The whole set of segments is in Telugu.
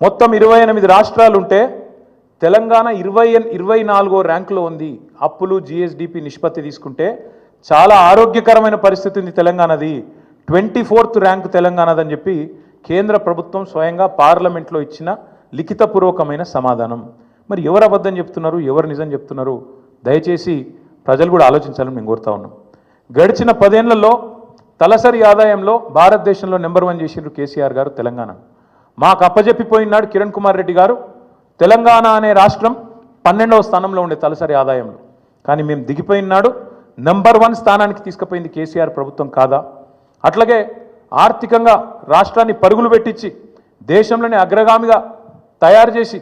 మొత్తం 28 రాష్ట్రాలు ఉంటే తెలంగాణ 24వ ర్యాంకులో ఉంది. అప్పులు జీఎస్డిపి నిష్పత్తి తీసుకుంటే చాలా ఆరోగ్యకరమైన పరిస్థితి ఉంది తెలంగాణది. 24th ర్యాంక్ తెలంగాణదని చెప్పి కేంద్ర ప్రభుత్వం స్వయంగా పార్లమెంట్లో ఇచ్చిన లిఖితపూర్వకమైన సమాధానం. మరి ఎవరు అబద్ధం చెప్తున్నారు, ఎవరు నిజం చెప్తున్నారు? దయచేసి ప్రజలు కూడా ఆలోచించాలని మేము కోరుతా ఉన్నాం. గడిచిన 10 ఏళ్లలో తలసరి ఆదాయంలో భారతదేశంలో నెంబర్ 1 చేసిండ్రు కేసీఆర్ గారు తెలంగాణ. మాకు అప్పజెప్పిపోయినాడు కిరణ్ కుమార్ రెడ్డి గారు. తెలంగాణ అనే రాష్ట్రం 12వ స్థానంలో ఉండే తలసరి ఆదాయంలో. కానీ మేము దిగిపోయినాడు నెంబర్ 1 స్థానానికి తీసుకుపోయింది కేసీఆర్ ప్రభుత్వం కాదా? అట్లాగే ఆర్థికంగా రాష్ట్రాన్ని పరుగులు పెట్టించి దేశంలోనే అగ్రగామిగా తయారు చేసి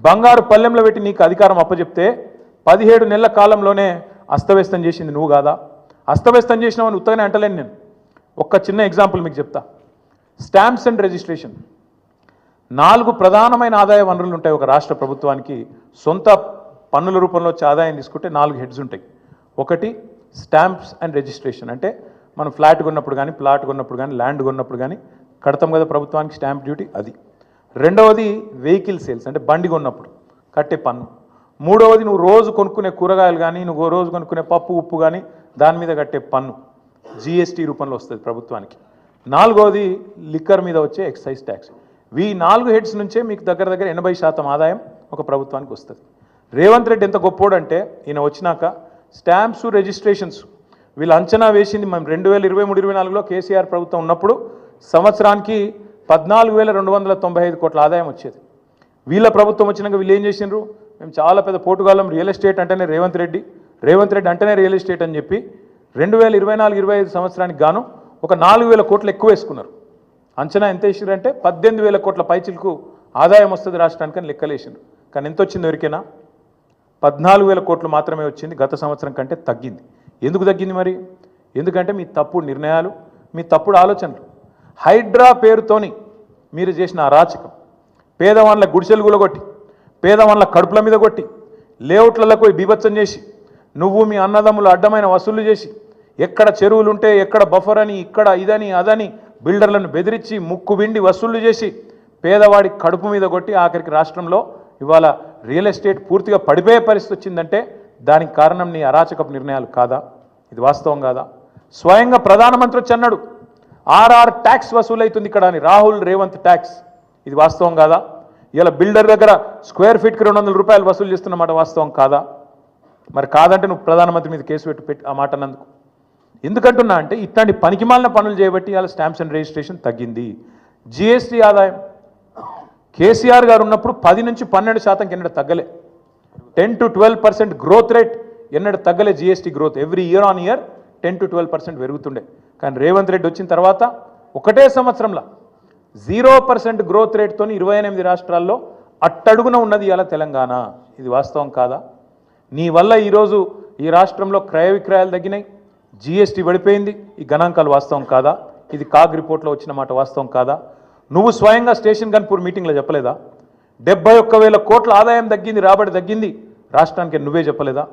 బంగారు పల్లెంలో పెట్టి నీకు అధికారం అప్పచెప్తే 17 నెలల కాలంలోనే అస్తవ్యస్తం చేసింది నువ్వు కాదా? అస్తవ్యస్తం చేసినావని ఉత్తగానే అంటలేను నేను. ఒక్క చిన్న ఎగ్జాంపుల్ మీకు చెప్తా. స్టాంప్స్ అండ్ రిజిస్ట్రేషన్ 4 ప్రధానమైన ఆదాయ వనరులు ఉంటాయి ఒక రాష్ట్ర ప్రభుత్వానికి. సొంత పన్నుల రూపంలో వచ్చే ఆదాయం తీసుకుంటే 4 హెడ్స్ ఉంటాయి. ఒకటి స్టాంప్స్ అండ్ రిజిస్ట్రేషన్, అంటే మనం ఫ్లాట్ కొన్నప్పుడు కానీ, ప్లాట్ కొన్నప్పుడు కానీ, ల్యాండ్ కొన్నప్పుడు కానీ కడతాం కదా ప్రభుత్వానికి స్టాంప్ డ్యూటీ, అది. రెండవది వెహికల్ సేల్స్, అంటే బండి కొన్నప్పుడు కట్టే పన్ను. మూడవది నువ్వు రోజు కొనుక్కునే కూరగాయలు కానీ, నువ్వు రోజు కొనుక్కునే పప్పు ఉప్పు కానీ దాని మీద కట్టే పన్ను జిఎస్టీ రూపంలో వస్తుంది ప్రభుత్వానికి. నాలుగవది లిక్కర్ మీద వచ్చే ఎక్సైజ్ ట్యాక్స్. ఈ 4 హెడ్స్ నుంచే మీకు దగ్గర 80% ఆదాయం ఒక ప్రభుత్వానికి వస్తుంది. రేవంత్ రెడ్డి ఎంత గొప్పోడంటే ఈయన వచ్చినాక స్టాంప్స్ రిజిస్ట్రేషన్స్ వీళ్ళు అంచనా వేసింది. మేము 2023-24లో కేసీఆర్ ప్రభుత్వం ఉన్నప్పుడు సంవత్సరానికి 14,295 కోట్ల ఆదాయం వచ్చేది. వీళ్ళ ప్రభుత్వం వచ్చినాక వీళ్ళు ఏం చేసిండ్రు? మేము చాలా పెద్ద పోటుగాలం, రియల్ ఎస్టేట్ అంటేనే రేవంత్ రెడ్డి అంటేనే రియల్ ఎస్టేట్ అని చెప్పి 2024-25 సంవత్సరానికి గాను ఒక 4,000 కోట్లు ఎక్కువ వేసుకున్నారు. అంచనా ఎంత వేసారంటే 18,000 కోట్ల పైచిలకు ఆదాయం వస్తుంది రాష్ట్రానికి అని లెక్కలేసిండ్రు. కానీ ఎంత వచ్చింది ఎవరికైనా? 14,000 కోట్లు మాత్రమే వచ్చింది. గత సంవత్సరం కంటే తగ్గింది. ఎందుకు తగ్గింది మరి? ఎందుకంటే మీ తప్పుడు నిర్ణయాలు, మీ తప్పుడు ఆలోచనలు. హైడ్రా పేరుతోని మీరు చేసిన అరాచకం, పేదవాళ్ళ గుడిసెలు గులగొట్టి, పేదవాళ్ళ కడుపుల మీద కొట్టి, లేఅవుట్లకు బీభత్సం చేసి, నువ్వు మీ అన్నదమ్ములు అడ్డమైన వసూళ్లు చేసి, ఎక్కడ చెరువులు ఉంటే ఎక్కడ బఫర్ అని, ఇక్కడ ఇదని అదని బిల్డర్లను బెదిరించి ముక్కు బిండి వసూళ్లు చేసి పేదవాడి కడుపు మీద కొట్టి ఆఖరికి రాష్ట్రంలో ఇవాళ రియల్ ఎస్టేట్ పూర్తిగా పడిపోయే పరిస్థితి వచ్చిందంటే దానికి కారణం నీ అరాచకపు నిర్ణయాలు కాదా? ఇది వాస్తవం కాదా? స్వయంగా ప్రధానమంత్రి వచ్చి అన్నాడు ఆర్ఆర్ ట్యాక్స్ వసూలవుతుంది ఇక్కడ అని, రాహుల్ రేవంత్ ట్యాక్స్. ఇది వాస్తవం కాదా? ఇలా బిల్డర్ దగ్గర స్క్వేర్ ఫీట్కి 200 రూపాయలు వసూలు చేస్తున్నమాట వాస్తవం కాదా? మరి కాదంటే నువ్వు ప్రధానమంత్రి మీద కేసు పెట్టి ఆ మాట అన్నందుకు. ఎందుకంటున్నా అంటే ఇట్లాంటి పనికిమాలిన పనులు చేయబట్టి ఇలా స్టాంప్స్ అండ్ రిజిస్ట్రేషన్ తగ్గింది. జిఎస్టీ ఆదాయం కేసీఆర్ గారు ఉన్నప్పుడు 10 నుంచి 12% ఎన్నడూ తగ్గలే. 10 to 12% గ్రోత్ రేట్ ఎన్నడూ తగ్గలే. GST growth every year on year 10 to 12% పెరుగుతుండే. కానీ రేవంత్ రెడ్డి వచ్చిన తర్వాత ఒకటే సంవత్సరంలో 0% గ్రోత్ రేట్తో 28 రాష్ట్రాల్లో అట్టడుగున ఉన్నది ఇలా తెలంగాణ. ఇది వాస్తవం కాదా? నీ వల్ల ఈరోజు ఈ రాష్ట్రంలో క్రయ విక్రయాలు తగ్గినాయి, జిఎస్టీ పడిపోయింది. ఈ గణాంకాలు వాస్తవం కాదా? ఇది కాగ్ రిపోర్ట్లో వచ్చిన మాట వాస్తవం కాదా? నువ్వు స్వయంగా స్టేషన్ గన్పూర్ మీటింగ్లో చెప్పలేదా? 71,000 కోట్ల ఆదాయం తగ్గింది, రాబడి తగ్గింది రాష్ట్రానికి, నువ్వే చెప్పలేదా?